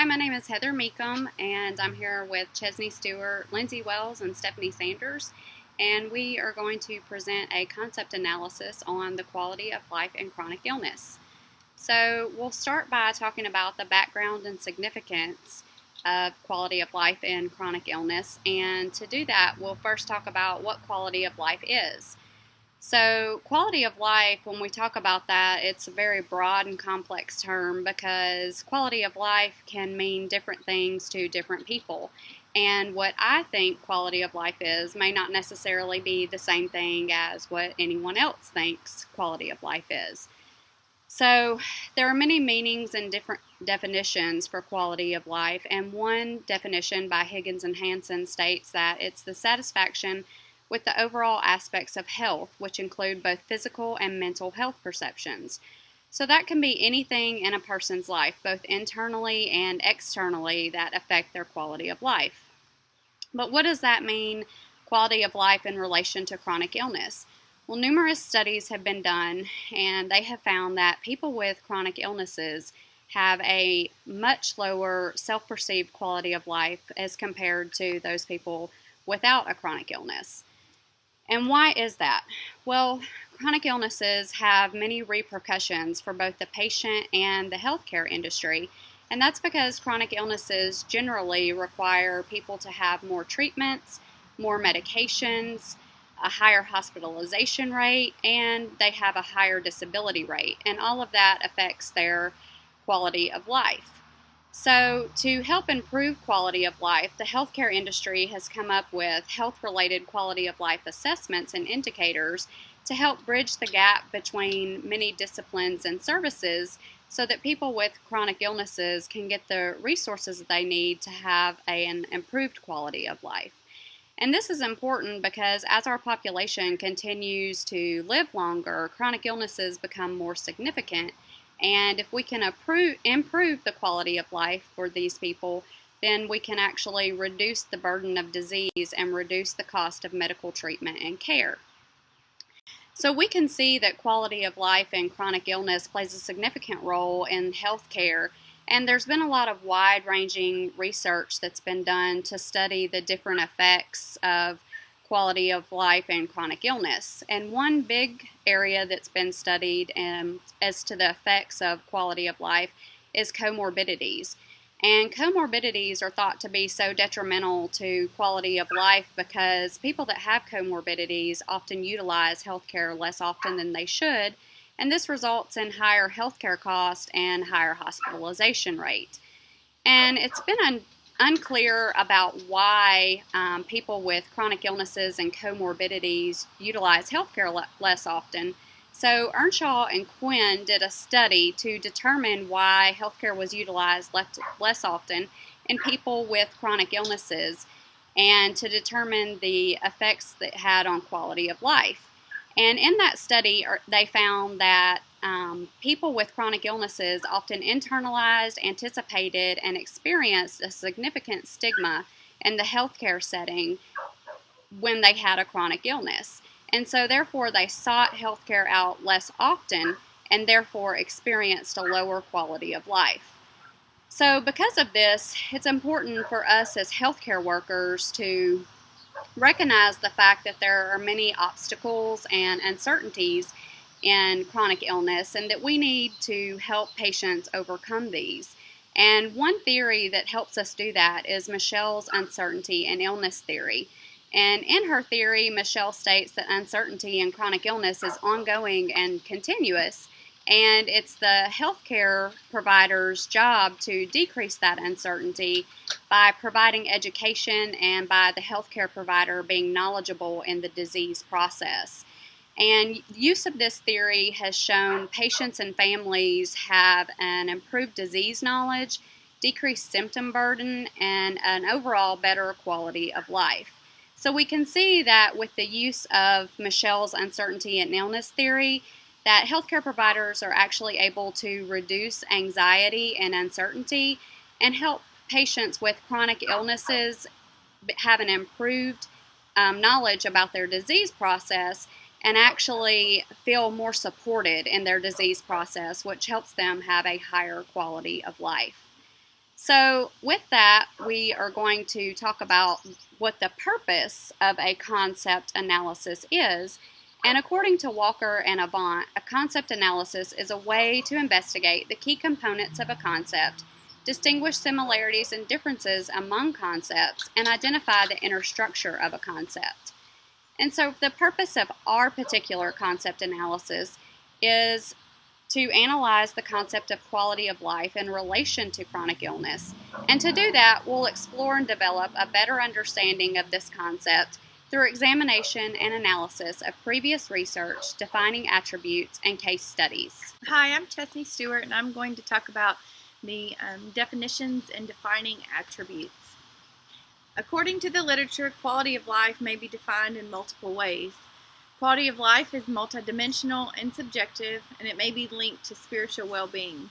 My name is Heather Meekum, and I'm here with Chesney Stewart, Lindsay Wells, and Stephanie Sanders, and we are going to present a concept analysis on the quality of life in chronic illness. So we'll start by talking about the background and significance of quality of life in chronic illness, and to do that, we'll first talk about what quality of life is. So quality of life, when we talk about that, it's a very broad and complex term because quality of life can mean different things to different people. And what I think quality of life is may not necessarily be the same thing as what anyone else thinks quality of life is. So there are many meanings and different definitions for quality of life, and one definition by Higgins and Hansen states that it's the satisfaction with the overall aspects of health, which include both physical and mental health perceptions. So that can be anything in a person's life, both internally and externally, that affect their quality of life. But what does that mean, quality of life in relation to chronic illness? Well, numerous studies have been done, and they have found that people with chronic illnesses have a much lower self-perceived quality of life as compared to those people without a chronic illness. And why is that? Well, chronic illnesses have many repercussions for both the patient and the healthcare industry, and that's because chronic illnesses generally require people to have more treatments, more medications, a higher hospitalization rate, and they have a higher disability rate, and all of that affects their quality of life. So to help improve quality of life, the healthcare industry has come up with health-related quality of life assessments and indicators to help bridge the gap between many disciplines and services so that people with chronic illnesses can get the resources they need to have an improved quality of life. And this is important because as our population continues to live longer, chronic illnesses become more significant. And if we can improve the quality of life for these people, then we can actually reduce the burden of disease and reduce the cost of medical treatment and care. So we can see that quality of life in chronic illness plays a significant role in healthcare, and there's been a lot of wide-ranging research that's been done to study the different effects of quality of life and chronic illness. And one big area that's been studied as to the effects of quality of life is comorbidities. And comorbidities are thought to be so detrimental to quality of life because people that have comorbidities often utilize healthcare less often than they should, and this results in higher healthcare costs and higher hospitalization rate. And it's been unclear about why people with chronic illnesses and comorbidities utilize healthcare less often. So Earnshaw and Quinn did a study to determine why healthcare was utilized less often in people with chronic illnesses and to determine the effects that it had on quality of life. And in that study, they found that people with chronic illnesses often internalized, anticipated, and experienced a significant stigma in the healthcare setting when they had a chronic illness. And so therefore they sought healthcare out less often and therefore experienced a lower quality of life. So because of this, it's important for us as healthcare workers to recognize the fact that there are many obstacles and uncertainties in chronic illness and that we need to help patients overcome these. And one theory that helps us do that is Michelle's uncertainty and illness theory. And in her theory, Michelle states that uncertainty in chronic illness is ongoing and continuous, and it's the healthcare provider's job to decrease that uncertainty by providing education and by the healthcare provider being knowledgeable in the disease process. And use of this theory has shown patients and families have an improved disease knowledge, decreased symptom burden, and an overall better quality of life. So we can see that with the use of Michelle's uncertainty and illness theory, that healthcare providers are actually able to reduce anxiety and uncertainty and help patients with chronic illnesses have an improved knowledge about their disease process and actually feel more supported in their disease process, which helps them have a higher quality of life. So with that, we are going to talk about what the purpose of a concept analysis is. And according to Walker and Avant, a concept analysis is a way to investigate the key components of a concept, distinguish similarities and differences among concepts, and identify the inner structure of a concept. And so the purpose of our particular concept analysis is to analyze the concept of quality of life in relation to chronic illness. And to do that, we'll explore and develop a better understanding of this concept through examination and analysis of previous research, defining attributes, and case studies. Hi, I'm Chesney Stewart, and I'm going to talk about the definitions and defining attributes. According to the literature, quality of life may be defined in multiple ways. Quality of life is multidimensional and subjective, and it may be linked to spiritual well-being.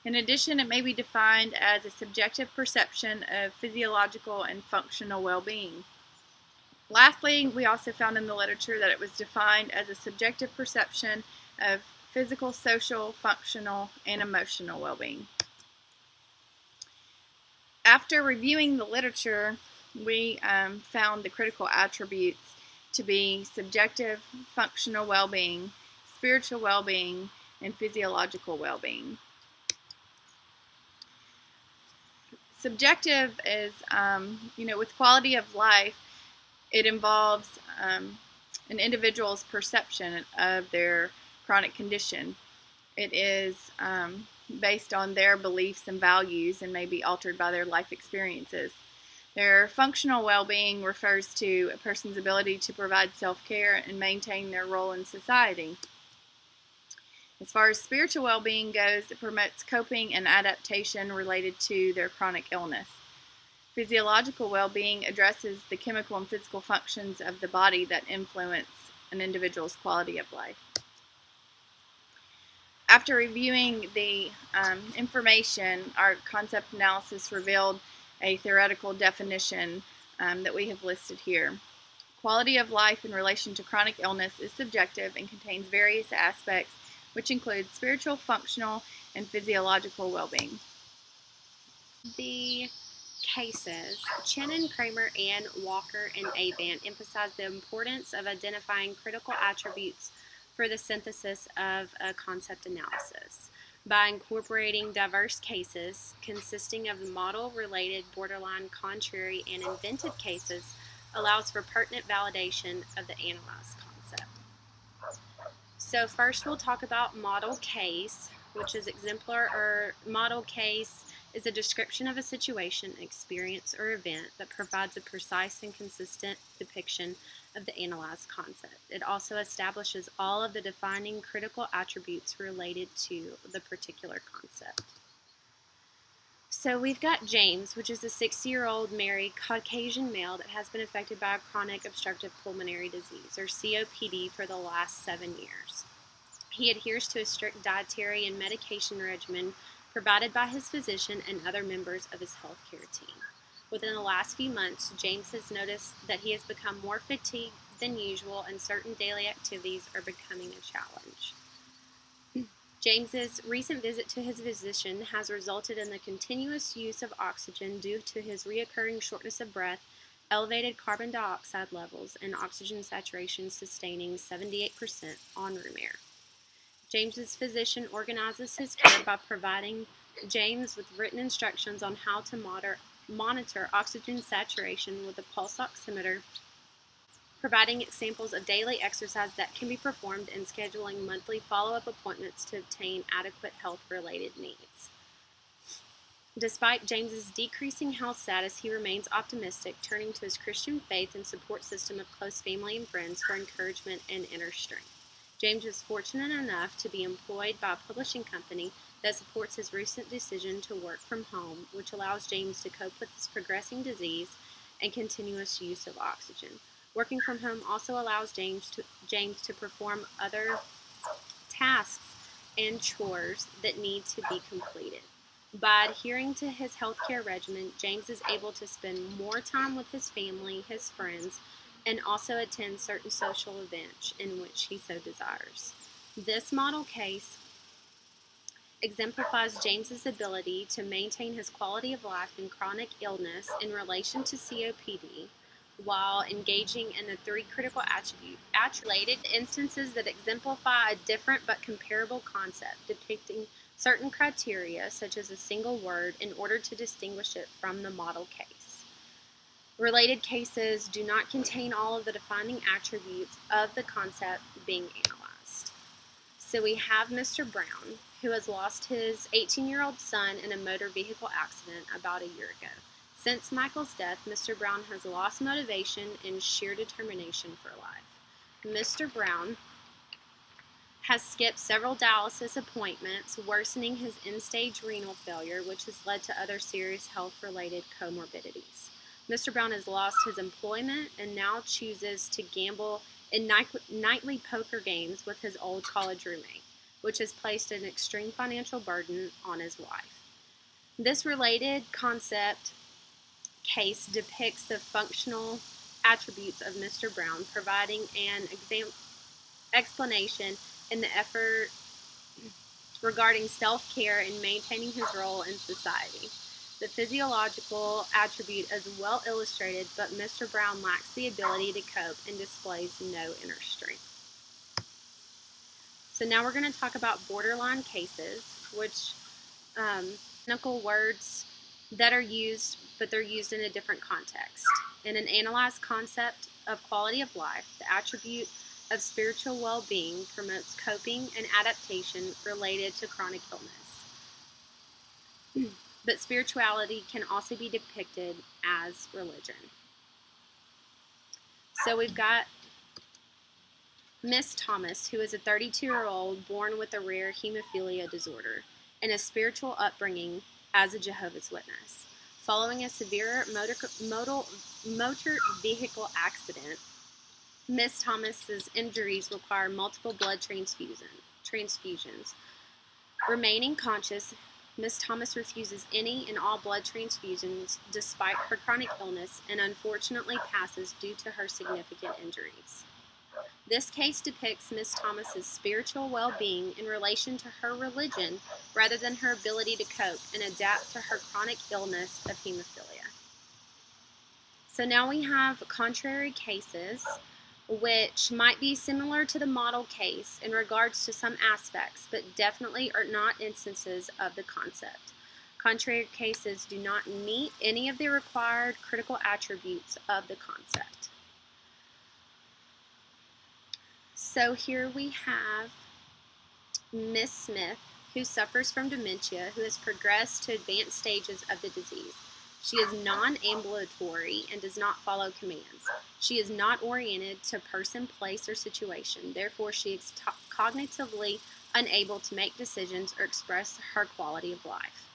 In addition, it may be defined as a subjective perception of physiological and functional well-being. Lastly, we also found in the literature that it was defined as a subjective perception of physical, social, functional, and emotional well-being. After reviewing the literature, we found the critical attributes to be subjective, functional well-being, spiritual well-being, and physiological well-being. Subjective is, with quality of life, it involves an individual's perception of their chronic condition. It is based on their beliefs and values and may be altered by their life experiences. Their functional well-being refers to a person's ability to provide self-care and maintain their role in society. As far as spiritual well-being goes, it promotes coping and adaptation related to their chronic illness. Physiological well-being addresses the chemical and physical functions of the body that influence an individual's quality of life. After reviewing the information, our concept analysis revealed a theoretical definition that we have listed here. Quality of life in relation to chronic illness is subjective and contains various aspects, which include spiritual, functional, and physiological well-being. The cases, Chen, Kramer, and Walker and Avant emphasize the importance of identifying critical attributes for the synthesis of a concept analysis. By incorporating diverse cases consisting of model-related, borderline, contrary, and invented cases allows for pertinent validation of the analyzed concept. So first we'll talk about model case, which is exemplar or model case is a description of a situation, experience, or event that provides a precise and consistent depiction of the analyzed concept. It also establishes all of the defining critical attributes related to the particular concept. So we've got James, which is a 60-year-old married Caucasian male that has been affected by a chronic obstructive pulmonary disease, or COPD, for the last 7 years. He adheres to a strict dietary and medication regimen provided by his physician and other members of his healthcare team. Within the last few months, James has noticed that he has become more fatigued than usual and certain daily activities are becoming a challenge. James's recent visit to his physician has resulted in the continuous use of oxygen due to his reoccurring shortness of breath, elevated carbon dioxide levels, and oxygen saturation sustaining 78% on room air. James's physician organizes his care by providing James with written instructions on how to monitor oxygen saturation with a pulse oximeter, providing examples of daily exercise that can be performed, and scheduling monthly follow-up appointments to obtain adequate health-related needs. Despite James's decreasing health status, he remains optimistic, turning to his Christian faith and support system of close family and friends for encouragement and inner strength. James was fortunate enough to be employed by a publishing company that supports his recent decision to work from home, which allows James to cope with his progressing disease and continuous use of oxygen. Working from home also allows James to perform other tasks and chores that need to be completed. By adhering to his healthcare regimen, James is able to spend more time with his family, his friends, and also attend certain social events in which he so desires. This model case exemplifies James's ability to maintain his quality of life in chronic illness in relation to COPD while engaging in the three critical related instances that exemplify a different but comparable concept, depicting certain criteria, such as a single word, in order to distinguish it from the model case. Related cases do not contain all of the defining attributes of the concept being analyzed. So we have Mr. Brown, who has lost his 18-year-old son in a motor vehicle accident about a year ago. Since Michael's death, Mr. Brown has lost motivation and sheer determination for life. Mr. Brown has skipped several dialysis appointments, worsening his end-stage renal failure, which has led to other serious health-related comorbidities. Mr. Brown has lost his employment and now chooses to gamble in nightly poker games with his old college roommate, which has placed an extreme financial burden on his wife. This related concept case depicts the functional attributes of Mr. Brown, providing an explanation in the effort regarding self-care and maintaining his role in society. The physiological attribute is well illustrated, but Mr. Brown lacks the ability to cope and displays no inner strength. So now we're going to talk about borderline cases, which technical words that are used, but they're used in a different context. In an analyzed concept of quality of life, the attribute of spiritual well-being promotes coping and adaptation related to chronic illness. But spirituality can also be depicted as religion. So we've got Miss Thomas, who is a 32-year-old born with a rare hemophilia disorder and a spiritual upbringing as a Jehovah's Witness. Following a severe motor vehicle accident, Miss Thomas's injuries require multiple blood transfusions. Remaining conscious, Miss Thomas refuses any and all blood transfusions despite her chronic illness and unfortunately passes due to her significant injuries. This case depicts Miss Thomas's spiritual well-being in relation to her religion rather than her ability to cope and adapt to her chronic illness of hemophilia. So now we have contrary cases, which might be similar to the model case in regards to some aspects, but definitely are not instances of the concept. Contrary cases do not meet any of the required critical attributes of the concept. So here we have Miss Smith, who suffers from dementia, who has progressed to advanced stages of the disease. She is non-ambulatory and does not follow commands. She is not oriented to person, place, or situation. Therefore, she is cognitively unable to make decisions or express her quality of life.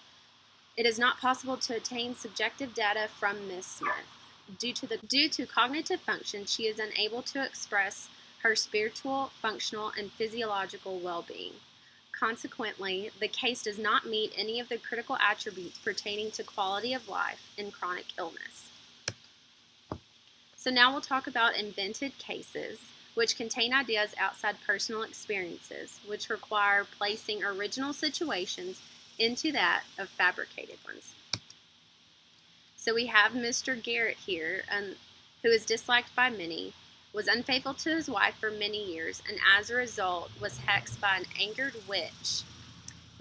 It is not possible to obtain subjective data from Miss Smith. Due to cognitive function, she is unable to express her spiritual, functional, and physiological well-being. Consequently, the case does not meet any of the critical attributes pertaining to quality of life in chronic illness. So now we'll talk about invented cases, which contain ideas outside personal experiences, which require placing original situations into that of fabricated ones. So we have Mr. Garrett here, who is disliked by many, was unfaithful to his wife for many years, and as a result was hexed by an angered witch.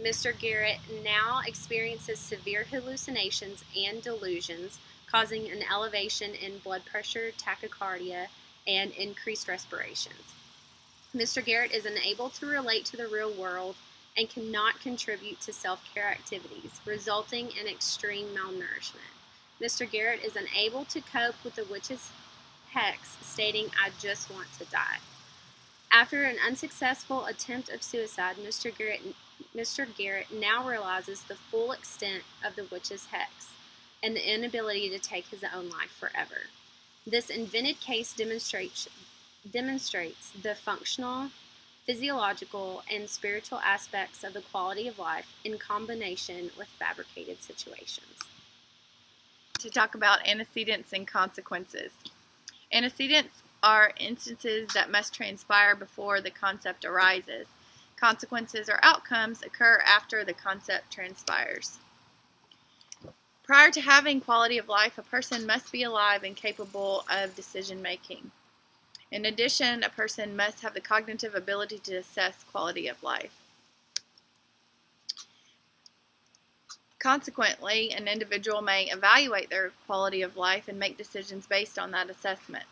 Mr. Garrett now experiences severe hallucinations and delusions, causing an elevation in blood pressure, tachycardia, and increased respirations. Mr. Garrett is unable to relate to the real world and cannot contribute to self-care activities, resulting in extreme malnourishment. Mr. Garrett is unable to cope with the witch's hex, stating, "I just want to die." After an unsuccessful attempt of suicide, Mr. Garrett now realizes the full extent of the witch's hex and the inability to take his own life forever. This invented case demonstrates the functional, physiological, and spiritual aspects of the quality of life in combination with fabricated situations. To talk about antecedents and consequences. Antecedents are instances that must transpire before the concept arises. consequences, or outcomes occur after the concept transpires. Prior to having quality of life, a person must be alive and capable of decision making. In addition, a person must have the cognitive ability to assess quality of life. Consequently, an individual may evaluate their quality of life and make decisions based on that assessment.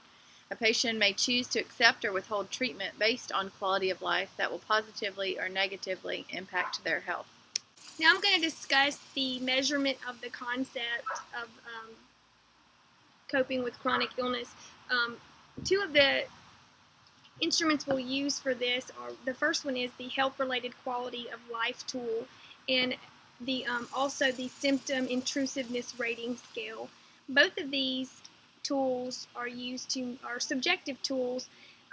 A patient may choose to accept or withhold treatment based on quality of life that will positively or negatively impact their health. Now I'm going to discuss the measurement of the concept of coping with chronic illness. Two of the instruments we'll use for this are, the first one is the health-related quality of life tool, and also the symptom intrusiveness rating scale. Both of these tools are subjective tools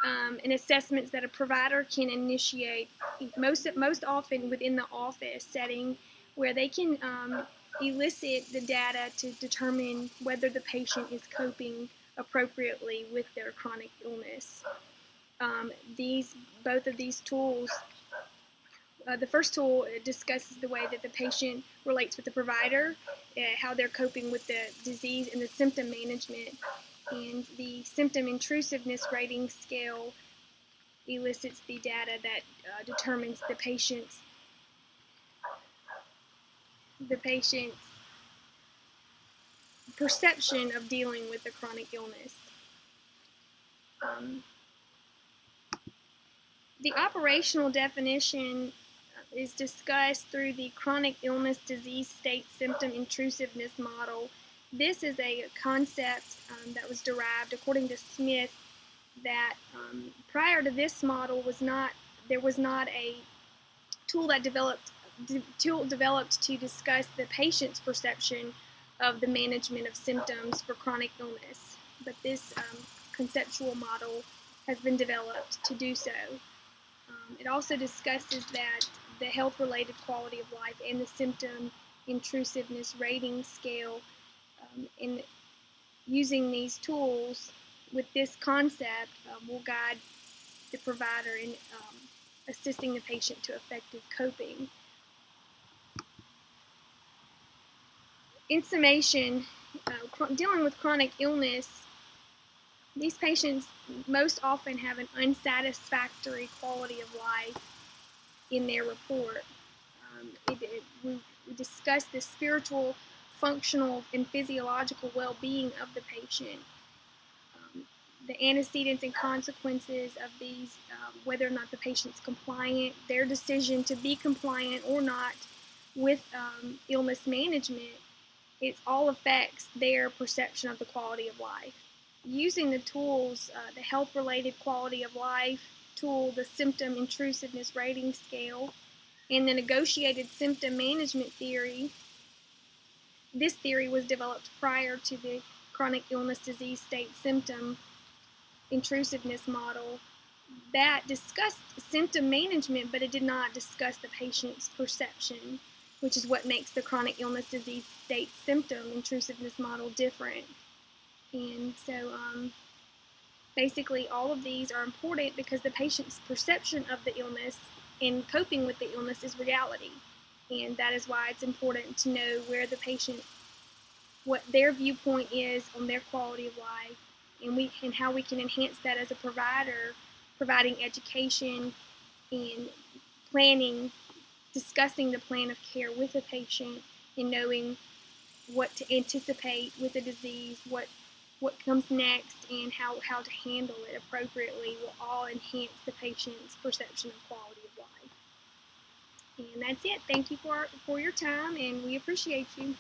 and assessments that a provider can initiate most often within the office setting, where they can elicit the data to determine whether the patient is coping appropriately with their chronic illness. Both of these tools, the first tool discusses the way that the patient relates with the provider, how they're coping with the disease and the symptom management. And the symptom intrusiveness rating scale elicits the data that determines the patient's perception of dealing with the chronic illness. The operational definition is discussed through the chronic illness disease state symptom intrusiveness model. This is a concept that was derived, according to Smith, that prior to this model there was not a tool that developed to discuss the patient's perception of the management of symptoms for chronic illness. But this conceptual model has been developed to do so. It also discusses that the health-related quality of life and the symptom intrusiveness rating scale, in using these tools with this concept will guide the provider in assisting the patient to effective coping. In summation, dealing with chronic illness, these patients most often have an unsatisfactory quality of life in their report. We discuss the spiritual, functional, and physiological well-being of the patient. The antecedents and consequences of these, whether or not the patient's compliant, their decision to be compliant or not with illness management, it all affects their perception of the quality of life. Using the tools, the health-related quality of life tool, the symptom intrusiveness rating scale, and the negotiated symptom management theory. This theory was developed prior to the chronic illness disease state symptom intrusiveness model that discussed symptom management, but it did not discuss the patient's perception, which is what makes the chronic illness disease state symptom intrusiveness model different. And so basically all of these are important because the patient's perception of the illness and coping with the illness is reality. And that is why it's important to know where the patient, what their viewpoint is on their quality of life, and how we can enhance that as a provider, providing education and planning, discussing the plan of care with the patient, and knowing what to anticipate with the disease, what comes next, and how to handle it appropriately will all enhance the patient's perception of quality of life. And that's it. Thank you for your time, and we appreciate you.